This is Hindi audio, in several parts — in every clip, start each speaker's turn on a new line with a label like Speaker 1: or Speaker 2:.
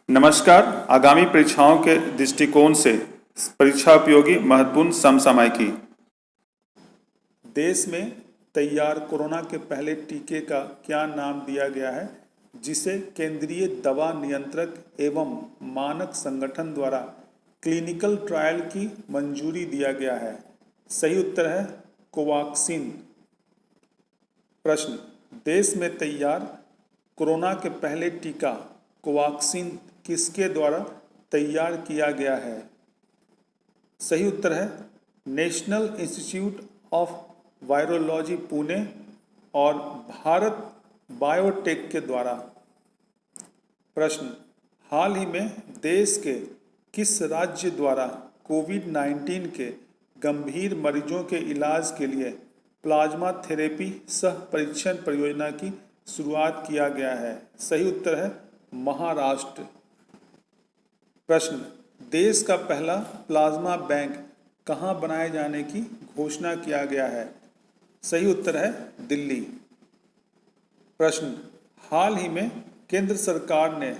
Speaker 1: नमस्कार। आगामी परीक्षाओं के दृष्टिकोण से परीक्षा उपयोगी महत्वपूर्ण समसामयिकी। देश में तैयार कोरोना के पहले टीके का क्या नाम दिया गया है, जिसे केंद्रीय दवा नियंत्रक एवं मानक संगठन द्वारा क्लिनिकल ट्रायल की मंजूरी दिया गया है? सही उत्तर है कोवाक्सिन। प्रश्न, देश में तैयार कोरोना के पहले टीका कोवाक्सिन किसके द्वारा तैयार किया गया है? सही उत्तर है national institute of virology Pune और भारत बायोटेक के द्वारा। प्रश्न, हाल ही में देश के किस राज्य द्वारा कोविड-19 के गंभीर मरीजों के इलाज के लिए प्लाज्मा थेरेपी सह परीक्षण परियोजना की शुरुआत किया गया है? सही उत्तर है महाराष्ट्र। प्रश्न, देश का पहला प्लाज्मा बैंक कहाँ बनाए जाने की घोषणा किया गया है? सही उत्तर है दिल्ली। प्रश्न, हाल ही में केंद्र सरकार ने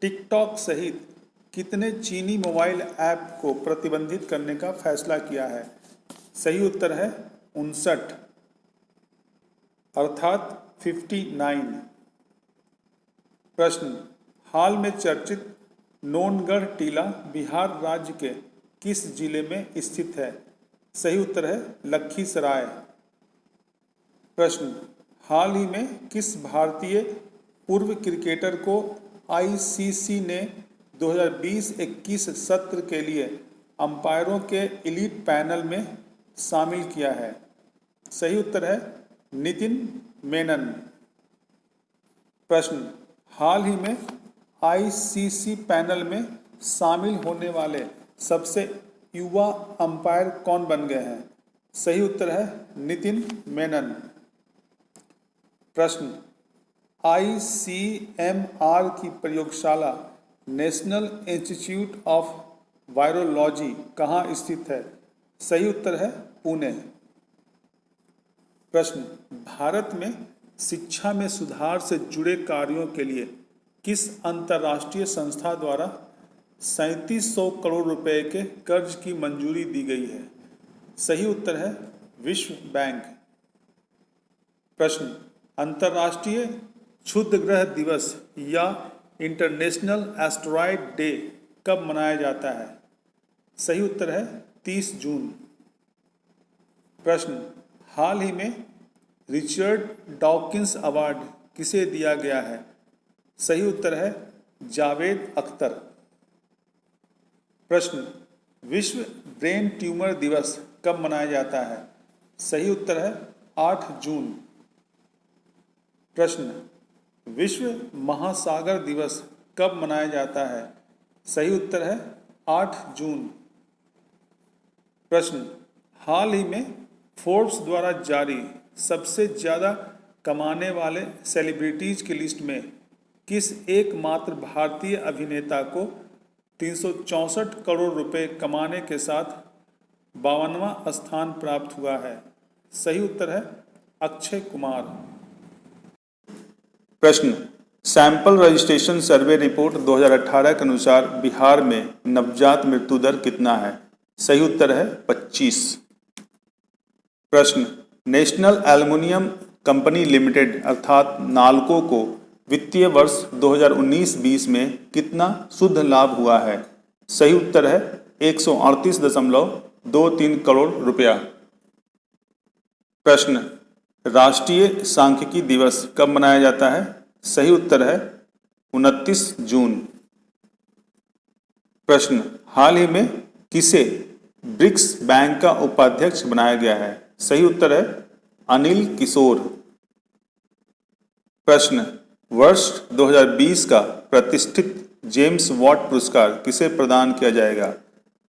Speaker 1: टिकटॉक सहित कितने चीनी मोबाइल ऐप को प्रतिबंधित करने का फैसला किया है? सही उत्तर है 59 अर्थात 59। प्रश्न, हाल में चर्चित नोनगढ़ टीला बिहार राज्य के किस जिले में स्थित है? सही उत्तर है लखीसराय। प्रश्न, हाल ही में किस भारतीय पूर्व क्रिकेटर को आईसीसी ने 2020-21 सत्र के लिए अंपायरों के एलीट पैनल में शामिल किया है? सही उत्तर है नितिन मेनन। प्रश्न, हाल ही में आईसीसी पैनल में शामिल होने वाले सबसे युवा अंपायर कौन बन गए हैं? सही उत्तर है नितिन मेनन। प्रश्न, आईसीएमआर की प्रयोगशाला नेशनल इंस्टीट्यूट ऑफ वायरोलॉजी कहाँ स्थित है? सही उत्तर है पुणे। प्रश्न, भारत में शिक्षा में सुधार से जुड़े कार्यों के लिए किस अंतर्राष्ट्रीय संस्था द्वारा 3700 करोड़ रुपए के कर्ज की मंजूरी दी गई है? सही उत्तर है विश्व बैंक। प्रश्न, अंतर्राष्ट्रीय क्षुद्रग्रह दिवस या इंटरनेशनल एस्टेरॉयड डे कब मनाया जाता है? सही उत्तर है 30 जून। प्रश्न, हाल ही में रिचर्ड डॉकिंस अवार्ड किसे दिया गया है? सही उत्तर है जावेद अख्तर। प्रश्न, विश्व ब्रेन ट्यूमर दिवस कब मनाया जाता है? सही उत्तर है 8 जून। प्रश्न, विश्व महासागर दिवस कब मनाया जाता है? सही उत्तर है 8 जून। प्रश्न, हाल ही में फोर्ब्स द्वारा जारी सबसे ज़्यादा कमाने वाले सेलिब्रिटीज की लिस्ट में किस एकमात्र भारतीय अभिनेता को 364 करोड़ रुपए कमाने के साथ 52वां स्थान प्राप्त हुआ है? सही उत्तर है अक्षय कुमार। प्रश्न, सैंपल रजिस्ट्रेशन सर्वे रिपोर्ट 2018 के अनुसार बिहार में नवजात मृत्यु दर कितना है? सही उत्तर है 25। प्रश्न, नेशनल एल्युमिनियम कंपनी लिमिटेड अर्थात नाल्को को वित्तीय वर्ष 2019-20 में कितना शुद्ध लाभ हुआ है? सही उत्तर है 138.23 करोड़ रुपया। प्रश्न, राष्ट्रीय सांख्यिकी दिवस कब मनाया जाता है? सही उत्तर है 29 जून। प्रश्न, हाल ही में किसे ब्रिक्स बैंक का उपाध्यक्ष बनाया गया है? सही उत्तर है अनिल किशोर। प्रश्न, वर्ष 2020 का प्रतिष्ठित जेम्स वॉट पुरस्कार किसे प्रदान किया जाएगा?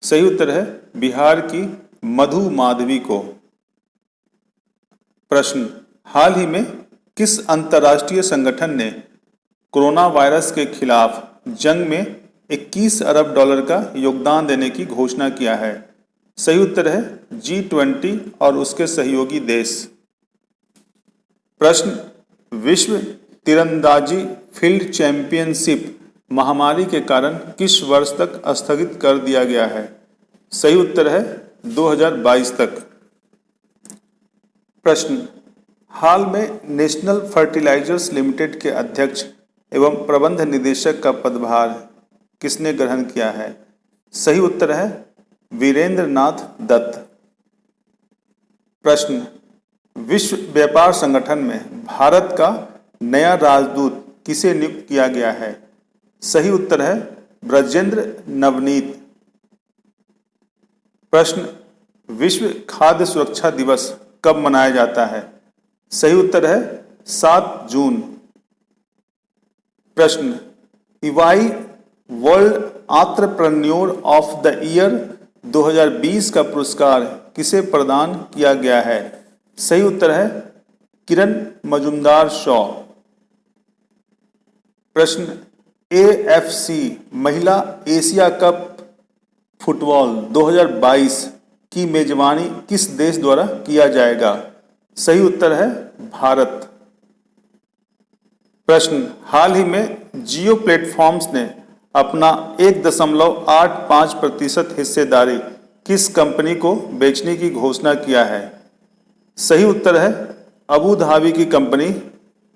Speaker 1: सही उत्तर है बिहार की मधु माधवी को। प्रश्न, हाल ही में किस अंतर्राष्ट्रीय संगठन ने कोरोना वायरस के खिलाफ जंग में 21 अरब डॉलर का योगदान देने की घोषणा किया है? सही उत्तर है G20 और उसके सहयोगी देश। प्रश्न, विश्व तीरंदाजी फील्ड चैंपियनशिप महामारी के कारण किस वर्ष तक स्थगित कर दिया गया है? सही उत्तर है 2022 तक। प्रश्न, हाल में नेशनल फर्टिलाइजर्स लिमिटेड के अध्यक्ष एवं प्रबंध निदेशक का पदभार किसने ग्रहण किया है? सही उत्तर है वीरेंद्र नाथ दत्त। प्रश्न, विश्व व्यापार संगठन में भारत का नया राजदूत किसे नियुक्त किया गया है? सही उत्तर है ब्रजेंद्र नवनीत। प्रश्न, विश्व खाद्य सुरक्षा दिवस कब मनाया जाता है? सही उत्तर है 7 जून। प्रश्न, EY world entrepreneur of the year 2020 का पुरस्कार किसे प्रदान किया गया है? सही उत्तर है किरण मजुमदार शॉ। प्रश्न, AFC महिला एशिया कप फुटबॉल 2022 की मेजबानी किस देश द्वारा किया जाएगा? सही उत्तर है भारत। प्रश्न, हाल ही में जियो प्लेटफॉर्म्स ने अपना 1.85% हिस्सेदारी किस कंपनी को बेचने की घोषणा किया है? सही उत्तर है अबू धाबी की कंपनी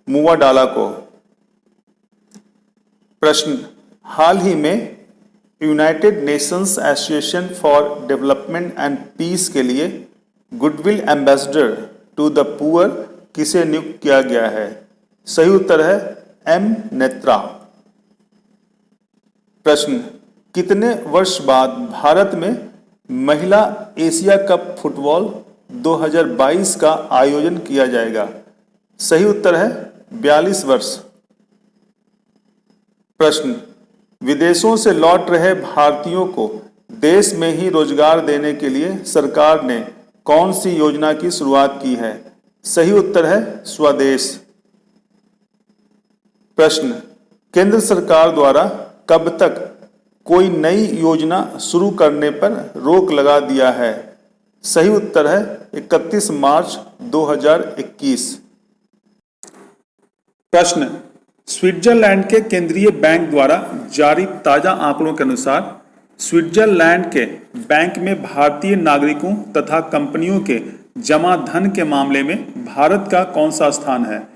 Speaker 1: मुवाडाला को। प्रश्न, हाल ही में United Nations association for development and peace के लिए goodwill ambassador to the poor किसे नियुक्त किया गया है? सही उत्तर है M नेत्रा। प्रश्न, कितने वर्ष बाद भारत में महिला एशिया कप फुटबॉल 2022 का आयोजन किया जाएगा? सही उत्तर है 42 वर्ष। प्रश्न, विदेशों से लौट रहे भारतीयों को देश में ही रोजगार देने के लिए सरकार ने कौन सी योजना की शुरुआत की है? सही उत्तर है स्वदेश। प्रश्न, केंद्र सरकार द्वारा कब तक कोई नई योजना शुरू करने पर रोक लगा दिया है? सही उत्तर है 31 मार्च 2021। प्रश्न, स्विट्जरलैंड के केंद्रीय बैंक द्वारा जारी ताजा आंकड़ों के अनुसार स्विट्जरलैंड के बैंक में भारतीय नागरिकों तथा कंपनियों के जमा धन के मामले में भारत का कौन सा स्थान है?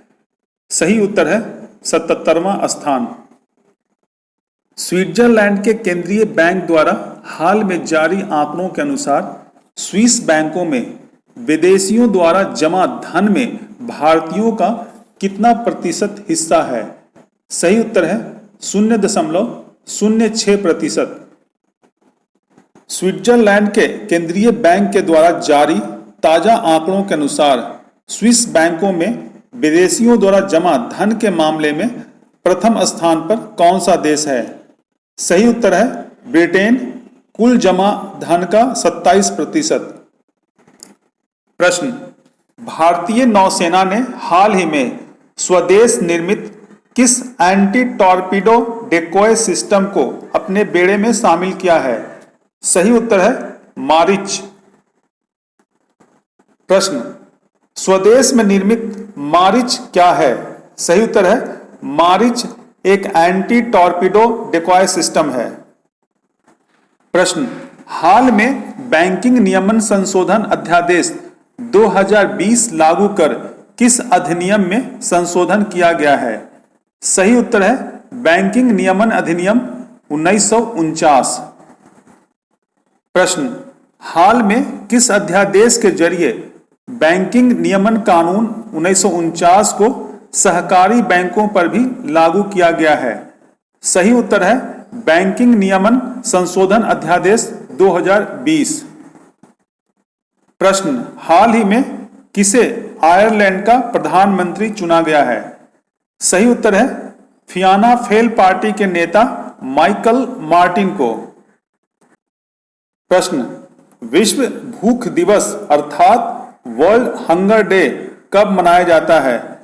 Speaker 1: सही उत्तर है 77वां स्थान। स्विट्जरलैंड के केंद्रीय बैंक द्वारा हाल में जारी आंकड़ों के अनुसार स्विस बैंकों में विदेशियों द्वारा जमा धन में भारतीयों का कितना प्रतिशत हिस्सा है? सही उत्तर है 0.06%। स्विट्जरलैंड के केंद्रीय बैंक के द्वारा जारी ताजा आंकड़ों के अनुसार स्विस बैंकों में विदेशियों द्वारा जमा धन के मामले में प्रथम स्थान पर कौन सा देश है? सही उत्तर है ब्रिटेन, कुल जमा धन का 27%। प्रश्न, भारतीय नौसेना ने हाल ही में स्वदेश निर्मित किस एंटी टॉर्पीडो डेकोय सिस्टम को अपने बेड़े में शामिल किया है? सही उत्तर है मारिच। प्रश्न, स्वदेश में निर्मित मारिच क्या है? सही उत्तर है मारिच एक एंटी टॉर्पीडो डेकोय सिस्टम है। प्रश्न, हाल में बैंकिंग नियमन संशोधन अध्यादेश 2020 लागू कर किस अधिनियम में संशोधन किया गया है? सही उत्तर है बैंकिंग नियमन अधिनियम 1949। प्रश्न, हाल में किस अध्यादेश के जरिए बैंकिंग नियमन कानून 1949 को सहकारी बैंकों पर भी लागू किया गया है? सही उत्तर है बैंकिंग नियमन संशोधन अध्यादेश 2020। प्रश्न, हाल ही में किसे आयरलैंड का प्रधानमंत्री चुना गया है? सही उत्तर है फियाना फेल पार्टी के नेता माइकल मार्टिन को। प्रश्न, विश्व भूख दिवस अर्थात वर्ल्ड हंगर डे कब मनाया जाता है?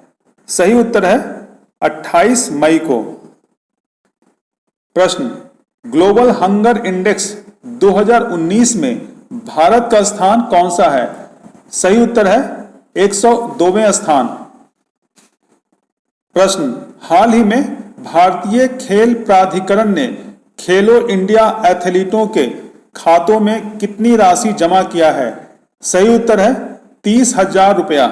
Speaker 1: सही उत्तर है 28 मई को। प्रश्न, ग्लोबल हंगर इंडेक्स 2019 में भारत का स्थान कौन सा है? सही उत्तर है 102वें स्थान। प्रश्न, हाल ही में भारतीय खेल प्राधिकरण ने खेलो इंडिया एथलीटों के खातों में कितनी राशि जमा किया है? सही उत्तर है 30,000 रुपया।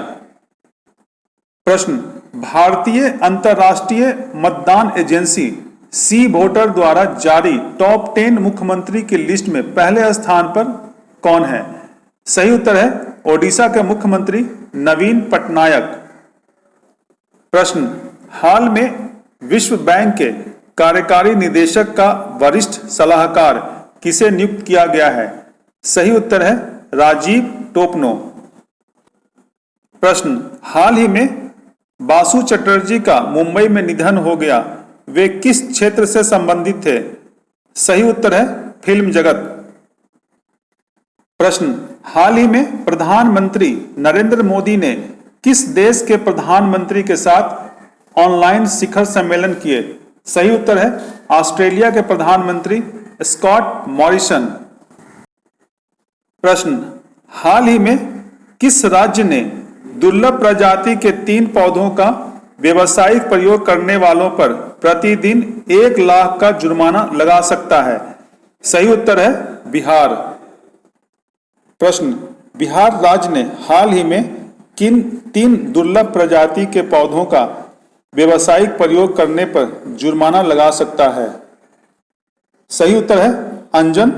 Speaker 1: प्रश्न, भारतीय अंतर्राष्ट्रीय मतदान एजेंसी सी वोटर द्वारा जारी टॉप 10 मुख्यमंत्री की लिस्ट में पहले स्थान पर कौन है? सही उत्तर है ओडिशा के मुख्यमंत्री नवीन पटनायक। प्रश्न, हाल में विश्व बैंक के कार्यकारी निदेशक का वरिष्ठ सलाहकार किसे नियुक्त किया गया है? सही उत्तर है राजीव टोपनो। प्रश्न, हाल ही में बासु चटर्जी का मुंबई में निधन हो गया, वे किस क्षेत्र से संबंधित थे? सही उत्तर है फिल्म जगत। प्रश्न, हाल ही में प्रधानमंत्री नरेंद्र मोदी ने किस देश के प्रधानमंत्री के साथ ऑनलाइन शिखर सम्मेलन किए? सही उत्तर है ऑस्ट्रेलिया के प्रधानमंत्री स्कॉट मॉरिसन। प्रश्न, हाल ही में किस राज्य ने दुर्लभ प्रजाति के 3 पौधों का व्यावसायिक प्रयोग करने वालों पर प्रतिदिन 1 लाख का जुर्माना लगा सकता है? सही उत्तर है बिहार। प्रश्न, बिहार राज्य ने हाल ही में किन 3 दुर्लभ प्रजाति के पौधों का व्यावसायिक प्रयोग करने पर जुर्माना लगा सकता है? सही उत्तर है अंजन,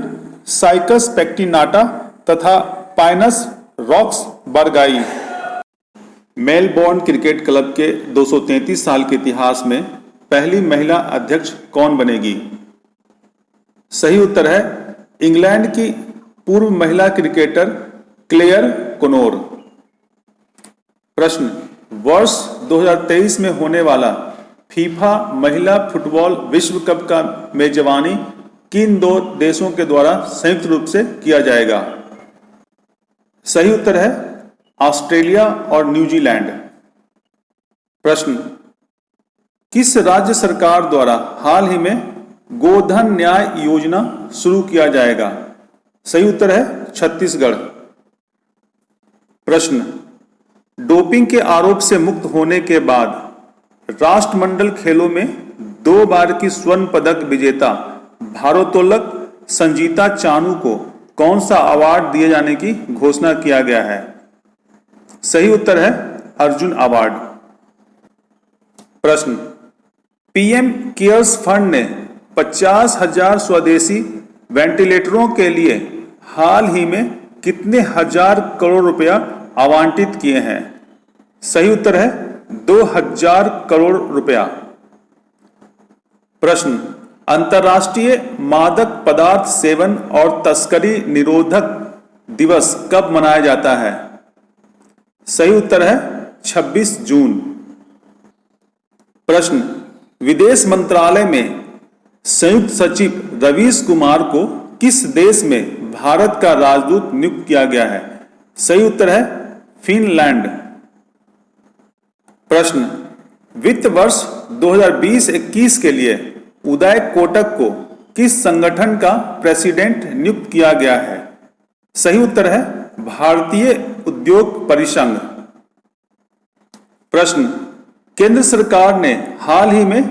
Speaker 1: साइकस पेक्टिनाटा तथा Pinus roxburghii. Melbourne cricket club के 233 साल के इतिहास में पहली महिला अध्यक्ष कौन बनेगी? सही उत्तर है इंग्लैंड की पूर्व महिला क्रिकेटर क्लेयर कोनोर। प्रश्न, वर्ष 2023 में होने वाला फीफा महिला फुटबॉल विश्व कप का मेजबानी किन 2 देशों के द्वारा संयुक्त रूप से किया जाएगा? सही उत्तर है ऑस्ट्रेलिया और न्यूजीलैंड। प्रश्न, किस राज्य सरकार द्वारा हाल ही में गोधन न्याय योजना शुरू किया जाएगा? सही उत्तर है छत्तीसगढ़। प्रश्न, डोपिंग के आरोप से मुक्त होने के बाद राष्ट्रमंडल खेलों में 2 बार की स्वर्ण पदक विजेता भारोत्तोलक संजीता चानू को कौन सा अवार्ड दिए जाने की घोषणा किया गया है? सही उत्तर है अर्जुन अवार्ड। प्रश्न, पीएम केयर्स फंड ने 50,000 स्वदेशी वेंटिलेटरों के लिए हाल ही में कितने हजार करोड़ रुपया आवंटित किए हैं? सही उत्तर है 2,000 करोड़ रुपया। प्रश्न, अंतर्राष्ट्रीय मादक पदार्थ सेवन और तस्करी निरोधक दिवस कब मनाया जाता है? सही उत्तर है 26 जून। प्रश्न, विदेश मंत्रालय में संयुक्त सचिव रवीश कुमार को किस देश में भारत का राजदूत नियुक्त किया गया है? सही उत्तर है फिनलैंड। प्रश्न, वित्त वर्ष 2020-21 के लिए उदय कोटक को किस संगठन का प्रेसिडेंट नियुक्त किया गया है? सही उत्तर है भारतीय उद्योग परिसंघ। प्रश्न, केंद्र सरकार ने हाल ही में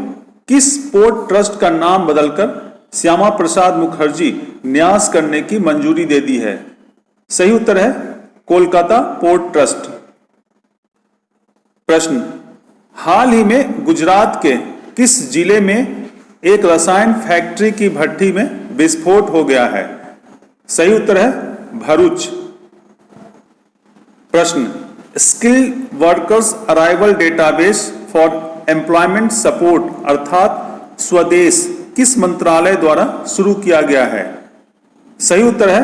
Speaker 1: किस पोर्ट ट्रस्ट का नाम बदलकर श्यामा प्रसाद मुखर्जी न्यास करने की मंजूरी दे दी है? सही उत्तर है कोलकाता पोर्ट ट्रस्ट। प्रश्न, हाल ही में गुजरात के किस जिले में एक रसायन फैक्ट्री की भट्टी में विस्फोट हो गया है? सही उत्तर है भरूच। प्रश्न, skill workers arrival database for employment support अर्थात स्वदेश किस मंत्रालय द्वारा शुरू किया गया है? सही उत्तर है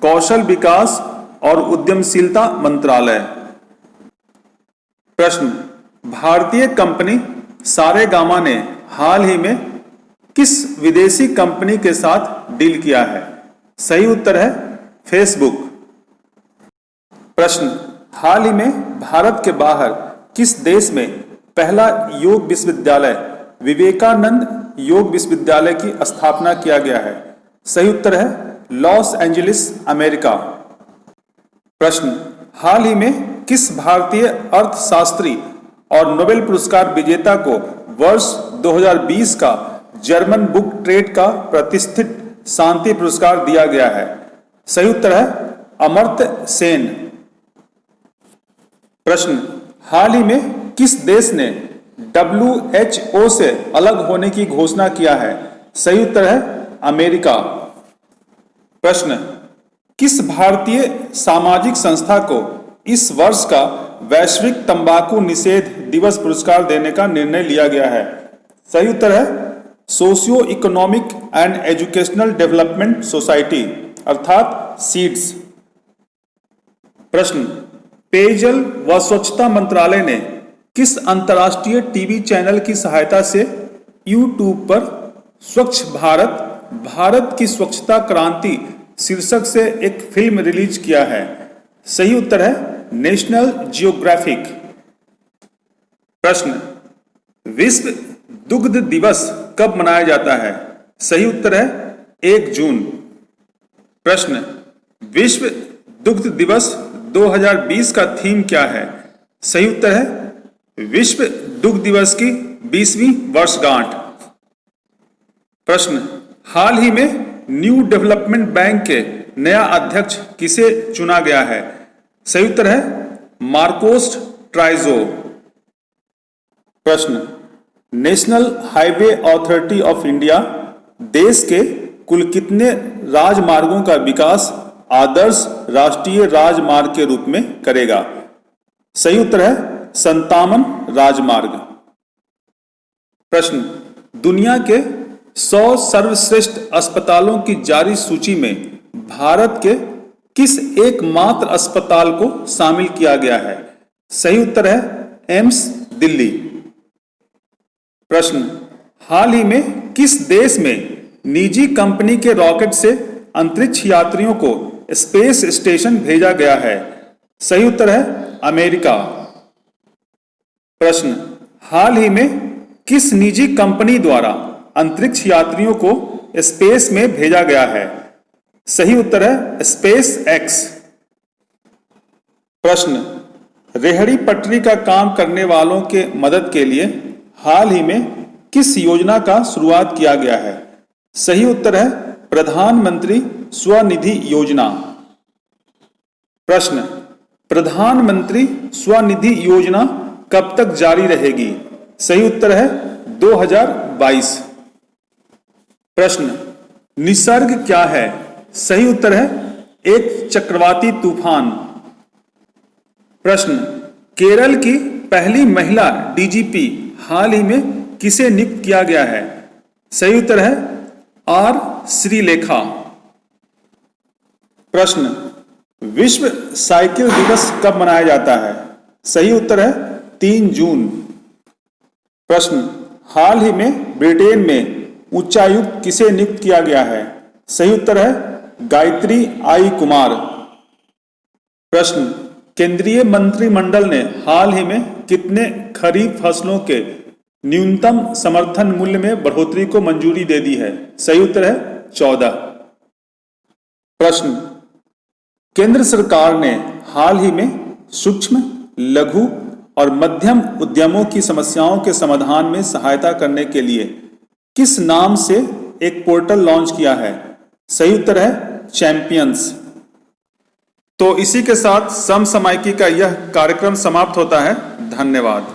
Speaker 1: कौशल विकास और उद्यमशीलता मंत्रालय। प्रश्न, भारतीय कंपनी सारेगामा ने हाल ही में किस विदेशी कंपनी के साथ डील किया है? सही उत्तर है फेसबुक। प्रश्न, हाल ही में भारत के बाहर किस देश में पहला योग विश्वविद्यालय विवेकानंद योग विश्वविद्यालय की स्थापना किया गया है? सही उत्तर है लॉस एंजलिस अमेरिका। प्रश्न, हाल ही में किस भारतीय अर्थशास्त्री और नोबेल पुरस्कार विजेता को वर्ष 2020 का जर्मन बुक ट्रेड का प्रतिष्ठित शांति पुरस्कार दिया गया है? सही उत्तर है अमर्त्य सेन। प्रश्न, हाल ही में किस देश ने WHO से अलग होने की घोषणा किया है? सही उत्तर है अमेरिका। प्रश्न, किस भारतीय सामाजिक संस्था को इस वर्ष का वैश्विक तंबाकू निषेध दिवस पुरस्कार देने का निर्णय लिया गया है? सही उत्तर है socio economic and educational development society अर्थात सीड्स। प्रश्न, पेयजल व स्वच्छता मंत्रालय ने किस अंतर्राष्ट्रीय टीवी चैनल की सहायता से YouTube पर स्वच्छ भारत, भारत की स्वच्छता क्रांति शीर्षक से एक फिल्म रिलीज किया है? सही उत्तर है नेशनल जियोग्राफिक। प्रश्न, विश्व दुग्ध दिवस कब मनाया जाता है? सही उत्तर है 1 जून। प्रश्न, विश्व दुग्ध दिवस 2020 का थीम क्या है? सही उत्तर है विश्व दुग्ध दिवस की 20वीं वर्षगांठ। प्रश्न, हाल ही में न्यू डेवलपमेंट बैंक के नया अध्यक्ष किसे चुना गया है? सही उत्तर है मार्कोस ट्राइजो। प्रश्न, national highway authority of India देश के कुल कितने राजमार्गों का विकास आदर्श राष्ट्रीय राजमार्ग के रूप में करेगा? सही उत्तर है 57 राजमार्ग। प्रश्न, दुनिया के 100 सर्वश्रेष्ठ अस्पतालों की जारी सूची में भारत के किस एकमात्र अस्पताल को शामिल किया गया है? सही उत्तर है एम्स दिल्ली। प्रश्न, हाल ही में किस देश में निजी कंपनी के रॉकेट से अंतरिक्ष यात्रियों को स्पेस स्टेशन भेजा गया है? सही उत्तर है अमेरिका। प्रश्न, हाल ही में किस निजी कंपनी द्वारा अंतरिक्ष यात्रियों को स्पेस में भेजा गया है? सही उत्तर है स्पेस एक्स। प्रश्न, रेहड़ी पटरी का काम करने वालों के मदद के लिए हाल ही में किस योजना का शुरुआत किया गया है? सही उत्तर है प्रधानमंत्री स्वनिधि योजना। प्रश्न, प्रधानमंत्री स्वनिधि योजना कब तक जारी रहेगी? सही उत्तर है 2022। प्रश्न, निसर्ग क्या है? सही उत्तर है एक चक्रवाती तूफान। प्रश्न, केरल की पहली महिला डीजीपी हाल ही में किसे नियुक्त किया गया है? सही उत्तर है आर श्रीलेखा। प्रश्न, विश्व साइकिल दिवस कब मनाया जाता है? सही उत्तर है 3 जून। प्रश्न, हाल ही में ब्रिटेन में उच्चायुक्त किसे नियुक्त किया गया है? सही उत्तर है गायत्री आई कुमार। प्रश्न, केंद्रीय मंत्रिमंडल ने हाल ही में कितने खरीफ फसलों के न्यूनतम समर्थन मूल्य में बढ़ोतरी को मंजूरी दे दी है? सही उत्तर है 14। प्रश्न, केंद्र सरकार ने हाल ही में सूक्ष्म, लघु और मध्यम उद्यमों की समस्याओं के समाधान में सहायता करने के लिए किस नाम से एक पोर्टल लॉन्च किया है? सही उत्तर है चैंपियंस। तो इसी के साथ समसामयिकी का यह कार्यक्रम समाप्त होता है। धन्यवाद।